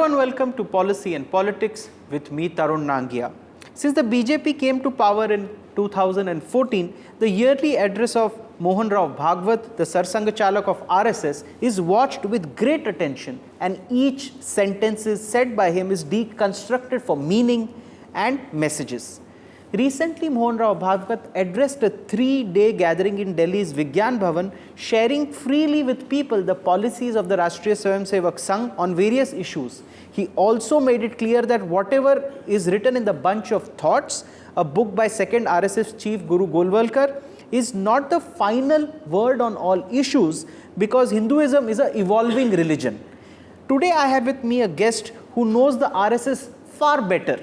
Hello and welcome to Policy and Politics with me, Tarun Nangia. Since the BJP came to power in 2014, the yearly address of Mohan Rao Bhagwat, the Sarsanga Chalak of RSS, is watched with great attention, and each sentence said by him is deconstructed for meaning and messages. Recently, Mohan Rao Bhagwat addressed a 3-day gathering in Delhi's Vigyan Bhavan, sharing freely with people the policies of the Rashtriya Swayamsevak Sangh on various issues. He also made it clear that whatever is written in the Bunch of Thoughts, a book by second RSS chief Guru Golwalkar, is not the final word on all issues, because Hinduism is an evolving religion. Today I have with me a guest who knows the RSS far better.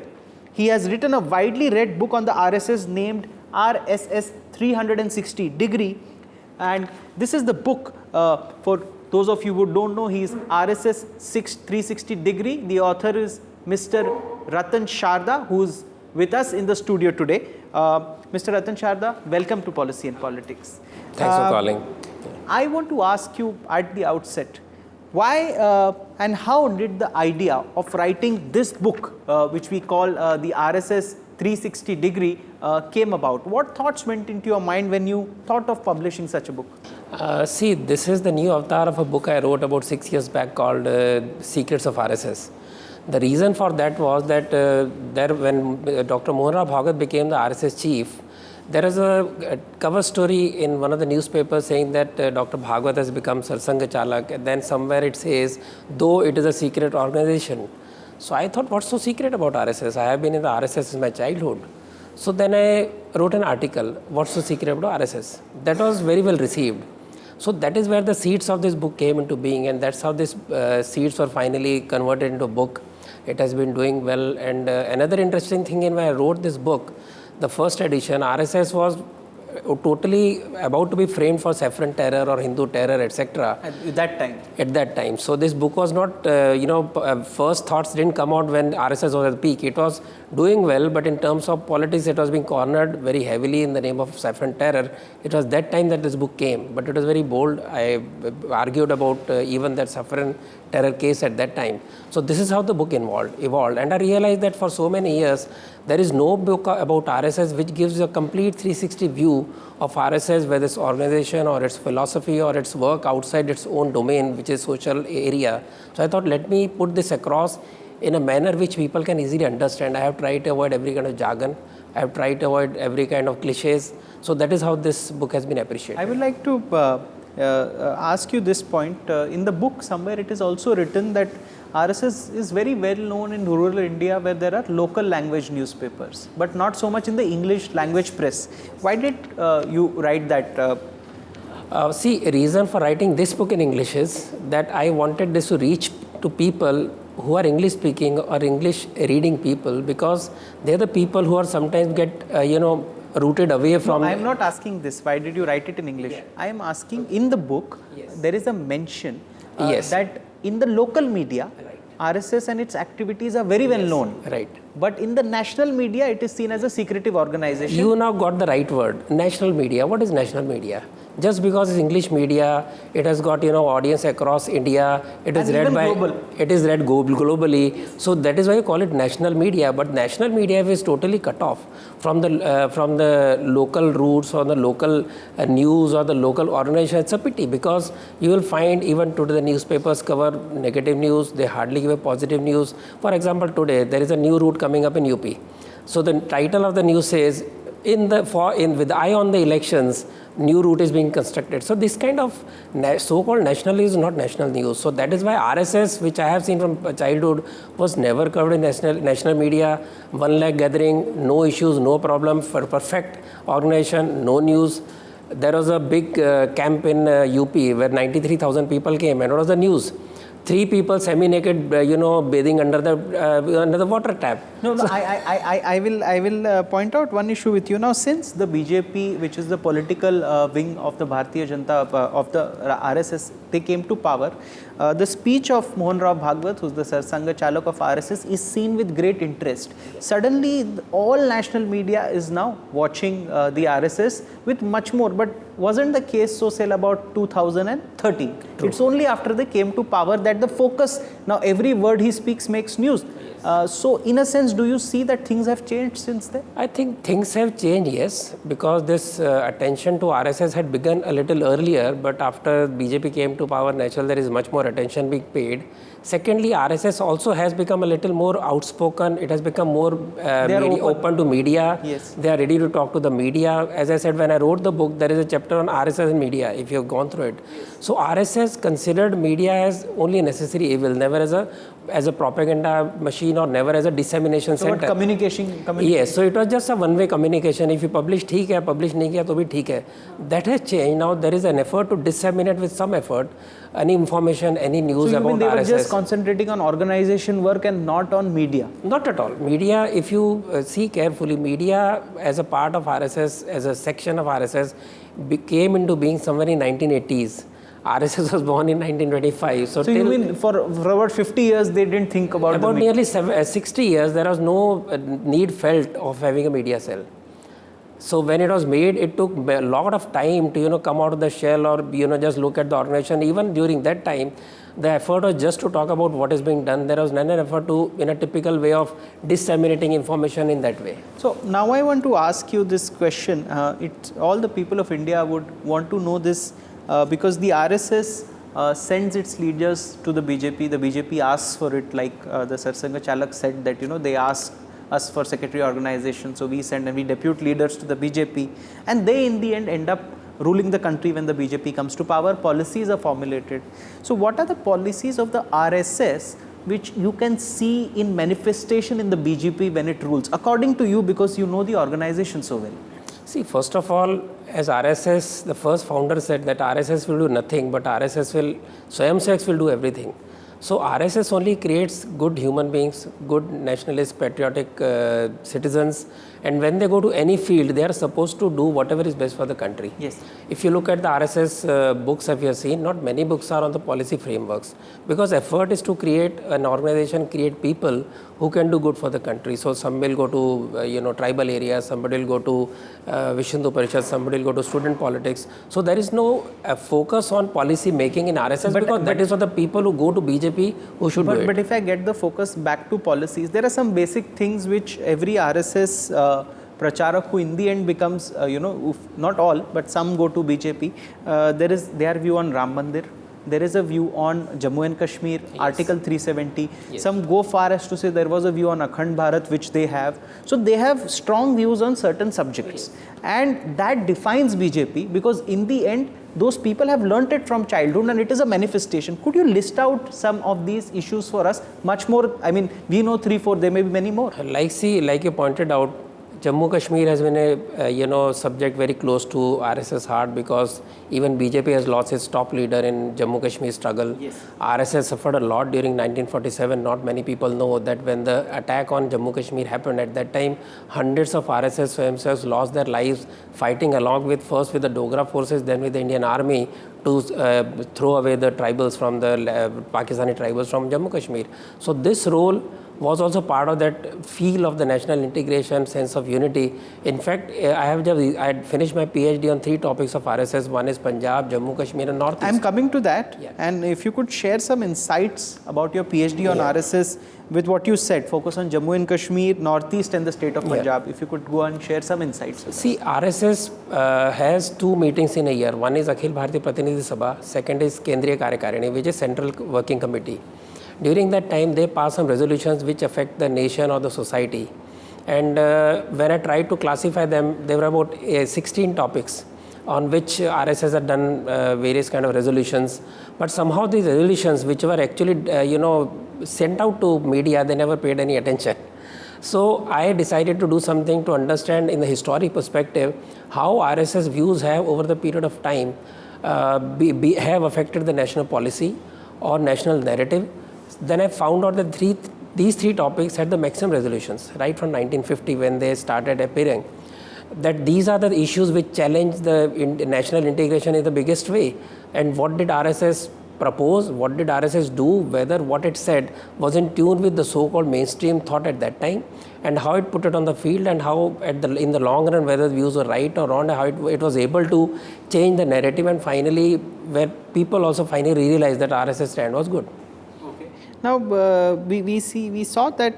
He has written a widely read book on the RSS named RSS 360 Degree, and this is the book. For those of you who don't know, he is RSS 360 Degree. The author is Mr. Ratan Sharda, who is with us in the studio today. Mr. Ratan Sharda, welcome to Policy and Politics. Thanks for calling. I want to ask you at the outset, why and how did the idea of writing this book, which we call the RSS 360 Degree, came about? What thoughts went into your mind when you thought of publishing such a book? See, this is the new avatar of a book I wrote about 6 years back called Secrets of RSS. The reason for that was that when Dr. Mohan Rao Bhagwat became the RSS chief, there is a cover story in one of the newspapers saying that Dr. Bhagwat has become Sarsanga Chalak, and then somewhere it says, though it is a secret organization. So I thought, what's so secret about RSS? I have been in the RSS since my childhood. So then I wrote an article, what's so secret about RSS? That was very well received. So that is where the seeds of this book came into being, and that's how this seeds were finally converted into a book. It has been doing well. And another interesting thing, when I wrote this book, the first edition, RSS was totally about to be framed for saffron terror or Hindu terror, etc. At that time? At that time. So this book was not, first thoughts didn't come out when RSS was at the peak. It was doing well, but in terms of politics, it was being cornered very heavily in the name of saffron terror. It was that time that this book came, but it was very bold. I argued about even that saffron terror case at that time. So this is how the book evolved. And I realized that for so many years, there is no book about RSS which gives a complete 360 view of RSS, whether it's organization or its philosophy or its work outside its own domain, which is social area. So I thought, let me put this across in a manner which people can easily understand. I have tried to avoid every kind of jargon. I have tried to avoid every kind of cliches. So that is how this book has been appreciated. I would like to ask you this point. In the book, somewhere it is also written that RSS is very well known in rural India, where there are local language newspapers, but not so much in the English language press. Why did you write that? See, a reason for writing this book in English is that I wanted this to reach to people who are English speaking or English reading people, because they're the people who are sometimes get, rooted away from... No, I am not asking this. Why did you write it in English? Yeah. I am asking, in the book, there is a mention that in the local media, RSS and its activities are very well known. Right. But in the national media, it is seen as a secretive organization. You now got the right word. National media. What is national media? Just because it's English media, it has got audience across India. It is read by global. It is read globally. So that is why you call it national media. But national media is totally cut off from the local roots or the local news or the local organization. It's a pity, because you will find even today the newspapers cover negative news. They hardly give a positive news. For example, today there is a new route coming up in UP. So the title of the news says, with the eye on the elections, new route is being constructed. So this kind of so-called national news is not national news. So that is why RSS, which I have seen from childhood, was never covered in national media. 1 lakh gathering, no issues, no problem, for perfect organization, no news. There was a big camp in UP where 93,000 people came, and what was the news? 3 people semi-naked, bathing under the water tap. No, I will point out one issue with you now. Since the BJP, which is the political wing of the Bharatiya Janata of the RSS, they came to power, the speech of Mohan Rao Bhagwat, who's the Sarsanga Chalak of RSS, is seen with great interest. Suddenly, all national media is now watching the RSS with much more. But wasn't the case so till about 2013? True. It's only after they came to power that the focus, now every word he speaks makes news. So in a sense, do you see that things have changed since then? I think things have changed, yes, because this attention to RSS had begun a little earlier, but after BJP came to power, naturally there is much more attention being paid. Secondly, RSS also has become a little more outspoken. It has become more open to media. Yes. They are ready to talk to the media. As I said, when I wrote the book, there is a chapter on RSS and media, if you have gone through it. So RSS considered media as only a necessary evil, never as a propaganda machine or never as a dissemination center. Communication. Yes, so it was just a one-way communication. If you publish, theek hai, publish nahi kiya, to bhi theek hai. That has changed. Now there is an effort to disseminate with some effort any information, any news about RSS. So you mean they were just concentrating on organization work and not on media? Not at all. Media, if you see carefully, media as a part of RSS, as a section of RSS, came into being somewhere in 1980s. RSS was born in 1925. So you mean for about 50 years they didn't think about About nearly 60 years, there was no need felt of having a media cell. So when it was made, it took a lot of time to come out of the shell or just look at the organization. Even during that time, the effort was just to talk about what is being done. There was none effort to, in a typical way of disseminating information in that way. So now I want to ask you this question. All the people of India would want to know this because the RSS sends its leaders to the BJP. The BJP asks for it, like the Sarsanga Chalak said that they ask us for secretary organization, so we send and we depute leaders to the BJP, and they in the end up ruling the country when the BJP comes to power. Policies are formulated. So what are the policies of the RSS which you can see in manifestation in the BJP when it rules, according to you, because you know the organization so well? See, first of all, as RSS, the first founder said that RSS will do nothing, but NewsX will do everything. So RSS only creates good human beings, good nationalist, patriotic citizens, and when they go to any field, they are supposed to do whatever is best for the country. Yes. If you look at the RSS books, if you have seen, not many books are on the policy frameworks, because effort is to create an organization, create people who can do good for the country. So some will go to tribal areas, somebody will go to Vishindu Parishad, somebody will go to student politics. So there is no focus on policy making in RSS, because that is for the people who go to BJP who should do it. But if I get the focus back to policies, there are some basic things which every RSS pracharak who in the end becomes, not all, but some go to BJP. There is their view on Ram Mandir. There is a view on Jammu and Kashmir, yes. Article 370. Yes. Some go far as to say there was a view on Akhand Bharat, which they have. So they have strong views on certain subjects. Yes. And that defines BJP, because in the end, those people have learnt it from childhood and it is a manifestation. Could you list out some of these issues for us? Much more, I mean, we know 3, 4, there may be many more. Like you pointed out, Jammu Kashmir has been a subject very close to RSS heart, because even BJP has lost its top leader in Jammu Kashmir struggle. Yes. RSS suffered a lot during 1947. Not many people know that when the attack on Jammu Kashmir happened, at that time hundreds of RSS themselves lost their lives fighting along with, first with the Dogra forces, then with the Indian army, to throw away the tribals from the Pakistani tribals from Jammu Kashmir. So this role was also part of that feel of the national integration, sense of unity. In fact, I had finished my PhD on 3 topics of RSS. One is Punjab, Jammu Kashmir and Northeast. I'm coming to that. Yeah. And if you could share some insights about your PhD on RSS with what you said, focus on Jammu and Kashmir, Northeast and the state of Punjab. If you could go and share some insights. See, RSS has 2 meetings in a year. One is Akhil Bharatiya Pratinidhi Sabha, second is Kendriya Karyakarini, which is Central Working Committee. During that time, they pass some resolutions which affect the nation or the society. And when I tried to classify them, there were about 16 topics on which RSS had done various kind of resolutions. But somehow these resolutions, which were actually, sent out to media, they never paid any attention. So I decided to do something to understand in the historic perspective how RSS views have over the period of time have affected the national policy or national narrative. Then I found out that these 3 topics had the maximum resolutions, right from 1950 when they started appearing. That these are the issues which challenge the national integration in the biggest way. And what did RSS propose, what did RSS do, whether what it said was in tune with the so-called mainstream thought at that time, and how it put it on the field, and how in the long run whether the views were right or wrong, how it was able to change the narrative, and finally where people also finally realized that RSS stand was good. Now, we saw that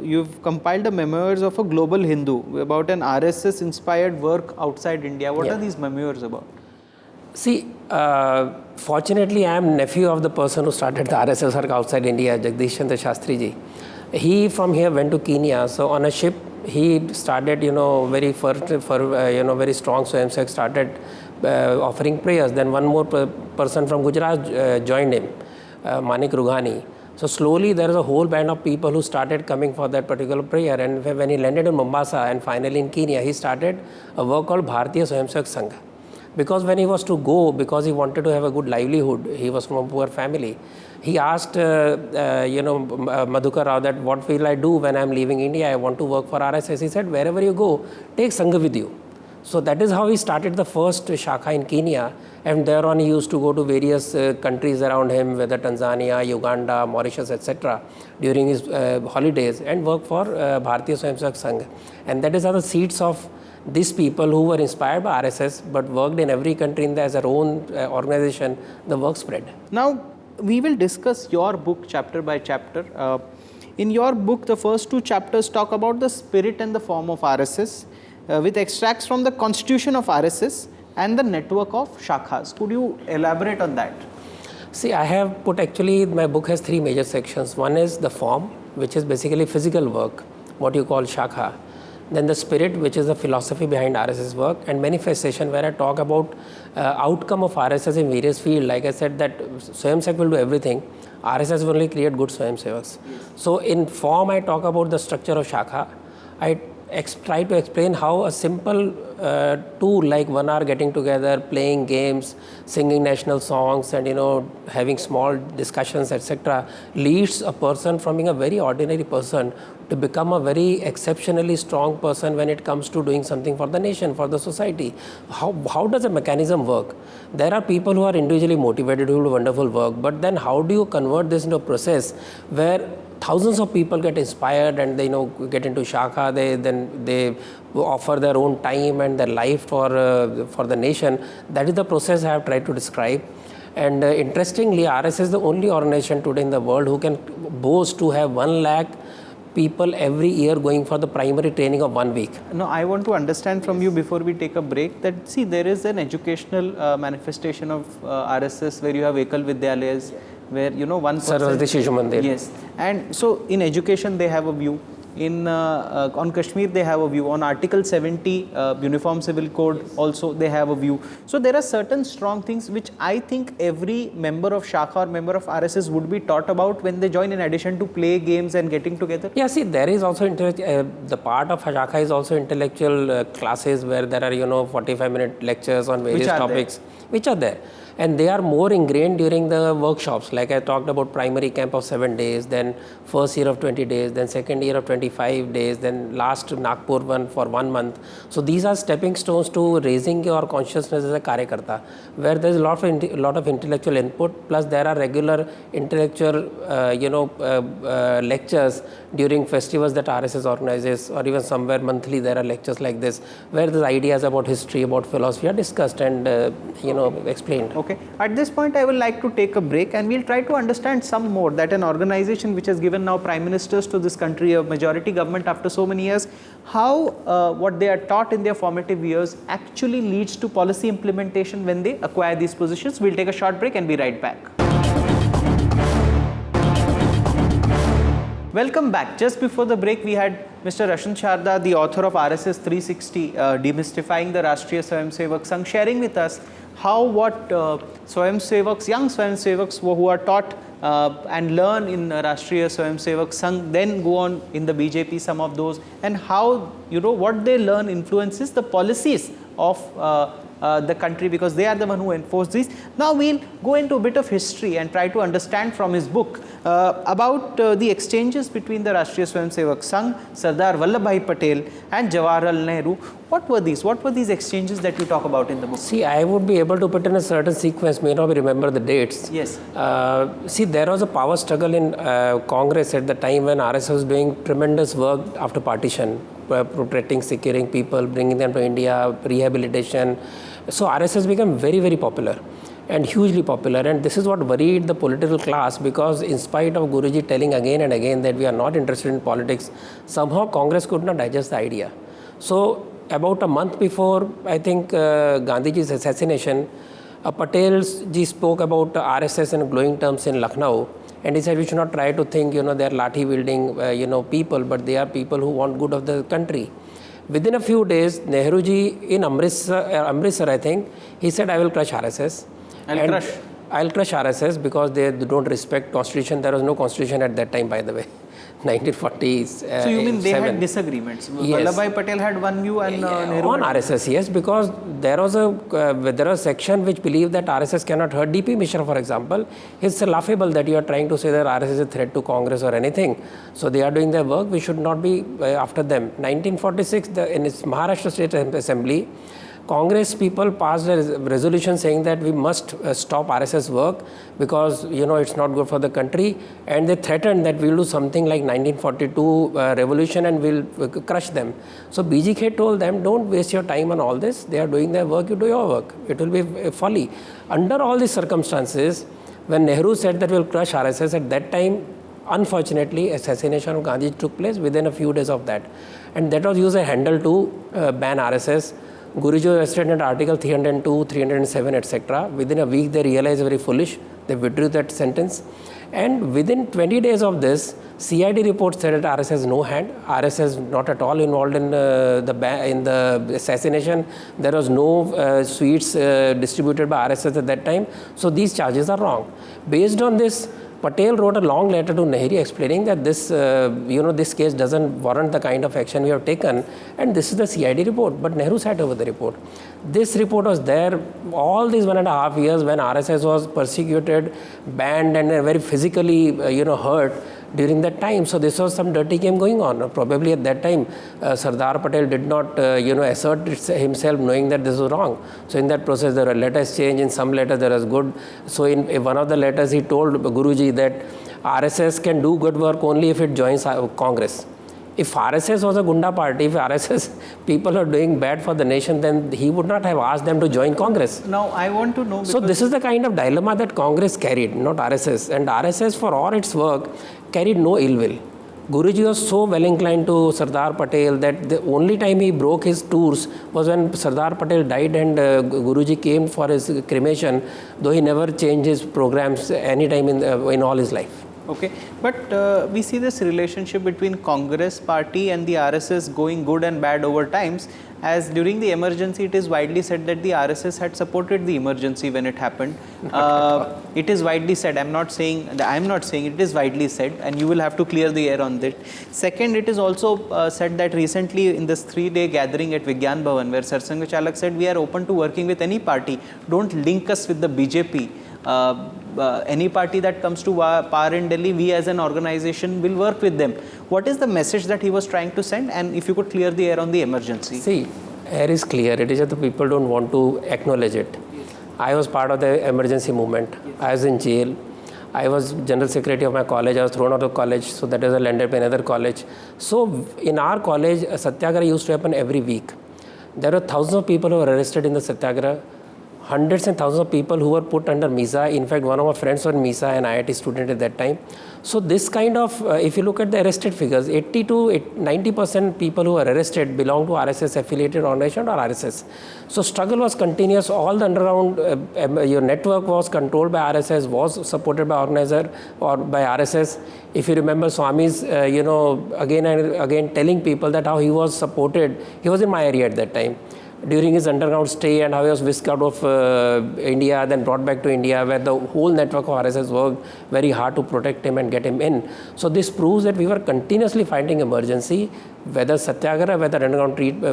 you've compiled the memoirs of a global Hindu about an RSS-inspired work outside India. What are these memoirs about? See, fortunately, I am nephew of the person who started the RSS work outside India, Jagdish Chandra Shastri ji. He from here went to Kenya. So on a ship, he started, very very strong Swayamsevak started offering prayers. Then one more person from Gujarat joined him, Manik Rughani. So slowly there is a whole band of people who started coming for that particular prayer. And when he landed in Mombasa and finally in Kenya, he started a work called Bharatiya Swayamsevak Sangh. Because when he was to go, because he wanted to have a good livelihood, he was from a poor family, he asked, Madhukar Rao that what will I do when I am leaving India? I want to work for RSS. He said, wherever you go, take Sangha with you. So that is how he started the first Shakha in Kenya, and thereon he used to go to various countries around him, whether Tanzania, Uganda, Mauritius, etc. during his holidays, and work for Bharatiya Swayamsevak Sangh. And that is how the seeds of these people who were inspired by RSS but worked in every country as their own organization, the work spread. Now, we will discuss your book chapter by chapter. In your book, the first 2 chapters talk about the spirit and the form of RSS, with extracts from the constitution of RSS and the network of Shakhas. Could you elaborate on that? See, I have put actually, my book has 3 major sections. One is the form, which is basically physical work, what you call Shakha. Then the spirit, which is the philosophy behind RSS work, and manifestation, where I talk about outcome of RSS in various fields. Like I said, that Swayamsevak will do everything. RSS will only create good Swayamsevaks. So in form, I talk about the structure of Shakha. I try to explain how a simple tool like 1 hour getting together, playing games, singing national songs, and having small discussions, etc., leads a person from being a very ordinary person to become a very exceptionally strong person when it comes to doing something for the nation, for the society. How does a mechanism work? There are people who are individually motivated, who do wonderful work, but then how do you convert this into a process where thousands of people get inspired and they get into Shakha, they offer their own time and their life for the nation. That is the process I have tried to describe. And interestingly, RSS is the only organization today in the world who can boast to have 1 lakh people every year going for the primary training of 1 week. No, I want to understand from you before we take a break that, see, there is an educational manifestation of RSS where you have Ekal Vidyalayas, where one person, Saraswati Shishu Mandir. Yes, and so in education they have a view. On Kashmir they have a view. On Article 70 Uniform Civil Code also they have a view. So there are certain strong things which I think every member of Shakha or member of RSS would be taught about when they join, in addition to play games and getting together. Yeah, see, there is also the part of Shakha is also intellectual classes where there are 45-minute lectures on various topics which are there. And they are more ingrained during the workshops. Like I talked about primary camp of 7 days, then first year of 20 days, then second year of 25 days, then last Nagpur one for 1 month. So these are stepping stones to raising your consciousness as a Karyakarta, where there is a lot of intellectual input, plus there are regular intellectual lectures during festivals that RSS organizes, or even somewhere monthly there are lectures like this, where the ideas about history, about philosophy are discussed and explained. Okay. At this point, I would like to take a break and we'll try to understand some more that an organization which has given now prime ministers to this country, a majority government after so many years, how what they are taught in their formative years actually leads to policy implementation when they acquire these positions. We'll take a short break and be right back. Welcome back. Just before the break, we had Mr. Rashan Sharda, the author of RSS 360, Demystifying the Rashtriya Swayamsevak Sangh, sharing with us how what Swayamsevaks, young Swayamsevaks who are taught and learn in Rashtriya Swayamsevak Sangh, then go on in the BJP, some of those, and how what they learn influences the policies of the country, because they are the one who enforce these. Now we'll go into a bit of history and try to understand from his book about the exchanges between the Rashtriya Swayamsevak Sangh, Sardar Vallabhbhai Patel and Jawaharlal Nehru. What were these? What were these exchanges that you talk about in the book? See, I would be able to put in a certain sequence, may not remember the dates. Yes. See, there was a power struggle in Congress at the time when RSS was doing tremendous work after partition, protecting, securing people, bringing them to India, rehabilitation. So RSS became very, very popular and hugely popular, and this is what worried the political class, because in spite of Guruji telling again and again that we are not interested in politics, somehow Congress could not digest the idea. So about a month before, I think, Gandhiji's assassination, Patel ji spoke about RSS in glowing terms in Lucknow, and he said we should not try to think, they are lathi wielding, people, but they are people who want good of the country. Within a few days, Nehru ji in Amritsar, I think, he said, I will crush RSS. I'll crush RSS because they don't respect constitution. There was no constitution at that time, by the way. 1940s. So you mean they had disagreements? Yes. Vallabhbhai Patel had one view and Nehru on RSS, yes, because there was a section which believed that RSS cannot hurt. DP Mishra, for example, it's laughable that you are trying to say that RSS is a threat to Congress or anything. So they are doing their work. We should not be after them. 1946, in its Maharashtra State Assembly, Congress people passed a resolution saying that we must stop RSS work because it's not good for the country, and they threatened that we'll do something like 1942 revolution and we'll crush them. So BGK told them, don't waste your time on all this. They are doing their work, you do your work. It will be folly. Under all these circumstances, when Nehru said that we'll crush RSS, at that time, unfortunately, assassination of Gandhi took place within a few days of that, and that was used as a handle to ban RSS. Guruji was arrested under Article 302, 307, etc. Within a week, they realized very foolish. They withdrew that sentence. And within 20 days of this, CID report said that RSS no hand. RSS not at all involved in the assassination. There was no sweets distributed by RSS at that time. So these charges are wrong. Based on this, Patel wrote a long letter to Nehru explaining that this, this case doesn't warrant the kind of action we have taken, and this is the CID report. But Nehru sat over the report. This report was there all these 1.5 years when RSS was persecuted, banned, and very physically, hurt during that time. So this was some dirty game going on. Probably at that time, Sardar Patel did not, assert himself knowing that this was wrong. So in that process, there were letters changed. In some letters, there was good. So in one of the letters, he told Guruji that RSS can do good work only if it joins Congress. If RSS was a Gunda party, if RSS people are doing bad for the nation, then he would not have asked them to join Congress. Now, I want to know... So this is the kind of dilemma that Congress carried, not RSS. And RSS, for all its work, carried no ill will. Guruji was so well inclined to Sardar Patel that the only time he broke his tours was when Sardar Patel died and Guruji came for his cremation, though he never changed his programs any time in all his life. Okay, but we see this relationship between Congress party and the RSS going good and bad over times, as during the emergency it is widely said that the RSS had supported the emergency when it happened. It is widely said, I'm not saying it is widely said, and you will have to clear the air on that. Second, it is also said that recently in this 3-day gathering at Vigyan Bhavan, where Sarsanga Chalak said we are open to working with any party, don't link us with the BJP. Any party that comes to power in Delhi, we as an organization will work with them. What is the message that he was trying to send? And if you could clear the air on the emergency. See, air is clear. It is just the people don't want to acknowledge it. I was part of the emergency movement. I was in jail. I was general secretary of my college. I was thrown out of college. So that is landed by another college. So in our college, a satyagraha used to happen every week. There were thousands of people who were arrested in the satyagraha. Hundreds and thousands of people who were put under MISA. In fact, one of my friends was MISA, an IIT student at that time. So this kind of, if you look at the arrested figures, 80 to 90% people who were arrested belong to RSS affiliated organization or RSS. So struggle was continuous. All the underground, your network was controlled by RSS, was supported by organizer or by RSS. If you remember Swami's, again and again telling people that how he was supported. He was in my area at that time. During his underground stay and how he was whisked out of India, then brought back to India, where the whole network of RSS worked very hard to protect him and get him in. So this proves that we were continuously fighting emergency whether Satyagraha, whether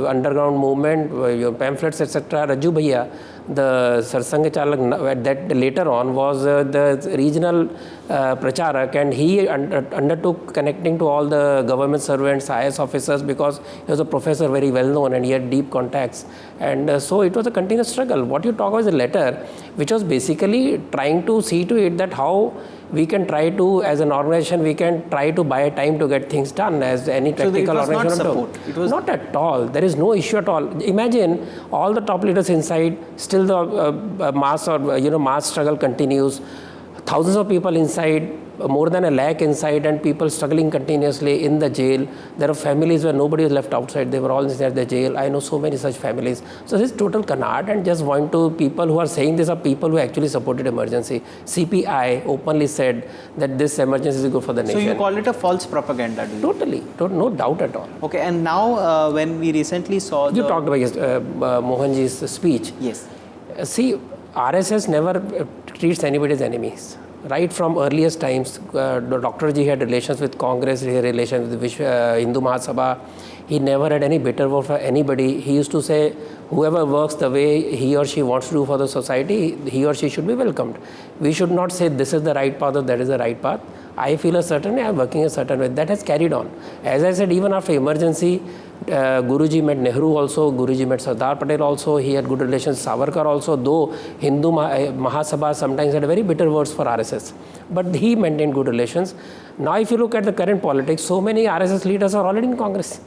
underground movement, your pamphlets, etc. Raju Bhaiya, the Sarsang Chalak, that later on was the regional pracharak, and he undertook connecting to all the government servants, IAS officers, because he was a professor, very well known, and he had deep contacts. And so it was a continuous struggle. What you talk about is a letter which was basically trying to see to it that how we can try to, as an organization, we can try to buy time to get things done, as any practical organization. So it was not support? It was not at all. There is no issue at all. Imagine all the top leaders inside, still the mass struggle continues. Thousands of people inside, more than 1 lakh inside, and people struggling continuously in the jail. There are families where nobody is left outside. They were all inside the jail. I know so many such families. So this is total canard, and just want to, people who are saying this are people who actually supported emergency. CPI openly said that this emergency is good for the nation. So you call it a false propaganda, do you? Totally. No doubt at all. Okay, and now when we recently saw You talked about Mohanji's speech. Yes. See, RSS never treats anybody as enemies. Right from earliest times, Dr. Ji had relations with Congress, he had relations with Hindu Mahasabha. He never had any bitter word for anybody. He used to say, whoever works the way he or she wants to do for the society, he or she should be welcomed. We should not say this is the right path or that is the right path. I feel a certain way, I am working a certain way. That has carried on. As I said, even after emergency, Guruji met Nehru also, Guruji met Sardar Patel also, he had good relations with Savarkar also, though Hindu Mahasabha sometimes had very bitter words for RSS. But he maintained good relations. Now if you look at the current politics, so many RSS leaders are already in Congress.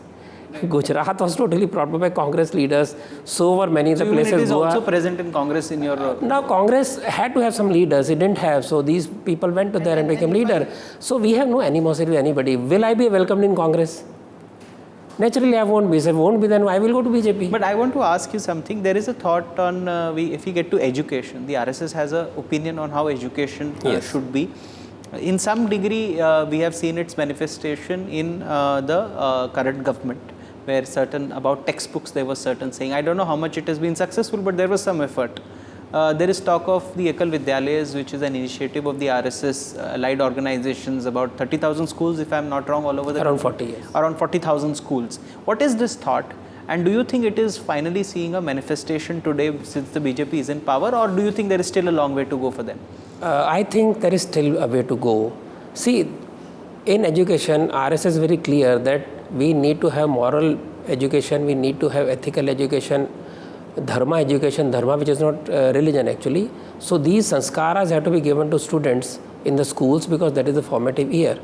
Gujarat was totally propped by Congress leaders. So were many of the places. It is also present in Congress in your... Now Congress had to have some leaders. It didn't have. So these people went to there and became leader. So we have no animosity with anybody. Will I be welcomed in Congress? Naturally, I won't be. If I won't be, then I will go to BJP. But I want to ask you something. There is a thought on, if we get to education, the RSS has an opinion on how education should be. In some degree, we have seen its manifestation in the current government, where about textbooks there was certain saying. I don't know how much it has been successful, but there was some effort. There is talk of the Ekal Vidyalayas, which is an initiative of the RSS allied organizations, about 30,000 schools, if I am not wrong, all over the country. Around 40, yes. Around 40,000 schools. What is this thought? And do you think it is finally seeing a manifestation today since the BJP is in power, or do you think there is still a long way to go for them? I think there is still a way to go. See, in education, RSS is very clear that we need to have moral education, we need to have ethical education, dharma education, dharma which is not religion actually. So these sanskaras have to be given to students in the schools because that is the formative year.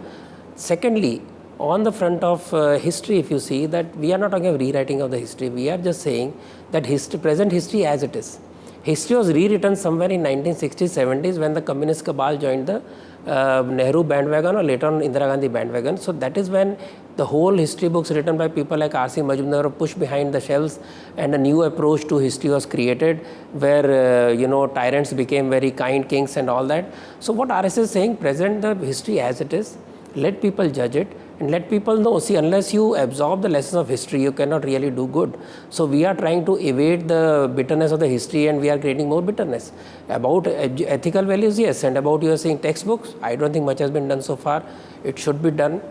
Secondly, on the front of history, if you see that we are not talking of rewriting of the history, we are just saying that present history as it is. History was rewritten somewhere in 1960s, 70s when the communist cabal joined the Nehru bandwagon or later on Indira Gandhi bandwagon. So that is when the whole history books written by people like R.C. Majumdar were pushed behind the shelves and a new approach to history was created where, tyrants became very kind kings and all that. So what RSS is saying, present the history as it is, let people judge it and let people know. See, unless you absorb the lessons of history, you cannot really do good. So we are trying to evade the bitterness of the history and we are creating more bitterness. About ethical values, yes, and about you are saying textbooks, I don't think much has been done so far. It should be done.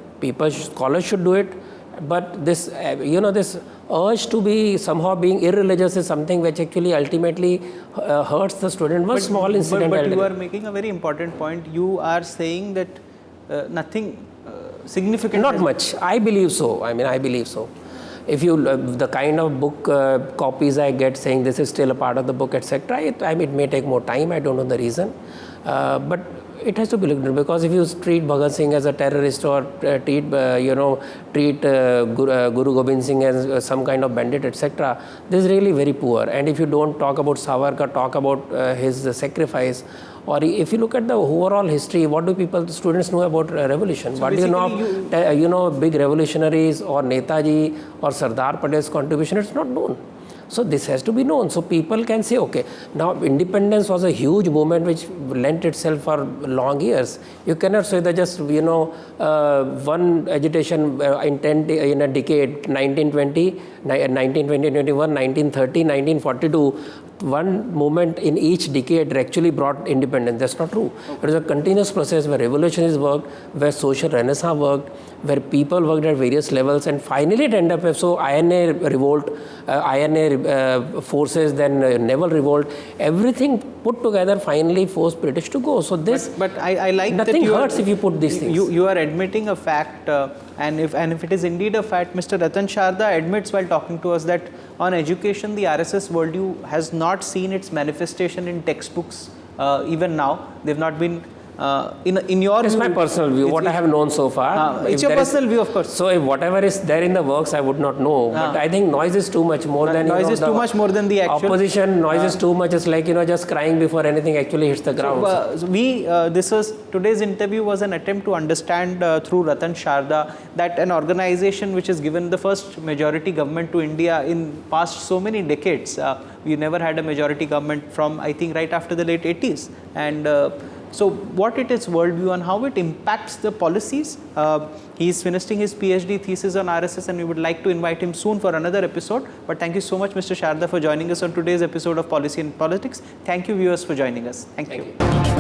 Scholars should do it. But this, this urge to be somehow being irreligious is something which actually ultimately hurts the student. One small incident. But you are making a very important point. You are saying that nothing significant. Not much. I believe so. I believe so. If you, the kind of book copies I get saying this is still a part of the book, etc., it may take more time. I don't know the reason. But it has to be looked at because if you treat Bhagat Singh as a terrorist or treat Guru Gobind Singh as some kind of bandit, etc., this is really very poor. And if you don't talk about Savarkar, talk about his sacrifice, or if you look at the overall history, what do students know about revolution? So what do you know of, big revolutionaries or Netaji or Sardar Patel's contribution? It's not known. So this has to be known. So people can say, okay, now independence was a huge movement which lent itself for long years. You cannot say that just, one agitation in a decade, 1920, 1921, 1930, 1942, one movement in each decade actually brought independence. That's not true. It is a continuous process where revolutions worked, where social renaissance worked, where people worked at various levels, and finally it ended up. So INA revolt, INA forces, then naval revolt, everything put together finally forced British to go. So this, but I like nothing that hurts if you put these things. You are admitting a fact, and if it is indeed a fact, Mr. Ratan Sharda admits while talking to us that on education, the RSS worldview has not seen its manifestation in textbooks. Even now, they've not been. In your it's view, my personal view, what I have known so far. It's your personal view, of course. So if whatever is there in the works, I would not know. But I think noise is too much more than noise is too much more than the actual opposition. Noise is too much. It's like just crying before anything actually hits the ground. So today's interview was an attempt to understand through Ratan Sharda that an organization which has given the first majority government to India in past so many decades. We never had a majority government from, I think, right after the late 80s, and so what it is worldview and how it impacts the policies. He is finishing his PhD thesis on RSS, and we would like to invite him soon for another episode. But thank you so much, Mr. Sharda, for joining us on today's episode of Policy and Politics. Thank you, viewers, for joining us. Thank you.